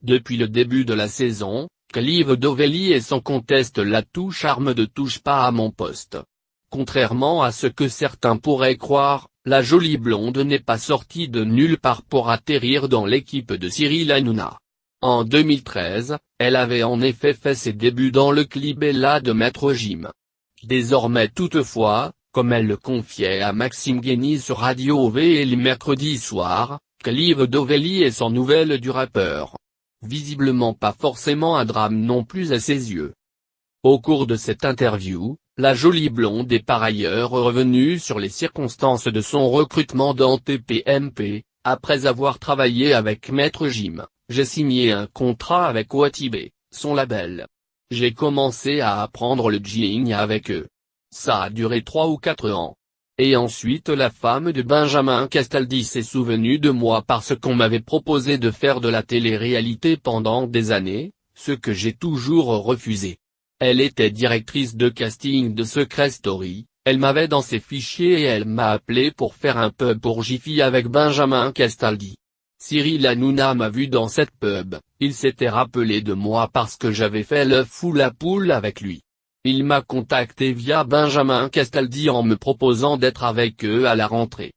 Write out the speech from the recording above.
Depuis le début de la saison, Clive Dovelli et son conteste la touche arme de touche pas à mon poste. Contrairement à ce que certains pourraient croire, la jolie blonde n'est pas sortie de nulle part pour atterrir dans l'équipe de Cyril Hanouna. En 2013, elle avait en effet fait ses débuts dans le clip Bella de Maître Gim. Désormais toutefois, comme elle le confiait à Maxime Guény sur Radio OV les mercredis soirs, Clive Dovelli est sans nouvelles du rappeur. Visiblement pas forcément un drame non plus à ses yeux. Au cours de cette interview, la jolie blonde est par ailleurs revenue sur les circonstances de son recrutement dans TPMP, après avoir travaillé avec Maître Gim. J'ai signé un contrat avec Watibé, son label. J'ai commencé à apprendre le DJing avec eux. Ça a duré 3 ou 4 ans. Et ensuite la femme de Benjamin Castaldi s'est souvenue de moi parce qu'on m'avait proposé de faire de la télé-réalité pendant des années, ce que j'ai toujours refusé. Elle était directrice de casting de Secret Story, elle m'avait dans ses fichiers et elle m'a appelé pour faire un pub pour Jiffy avec Benjamin Castaldi. Cyril Hanouna m'a vu dans cette pub, il s'était rappelé de moi parce que j'avais fait l'œuf ou la poule avec lui. Il m'a contacté via Benjamin Castaldi en me proposant d'être avec eux à la rentrée.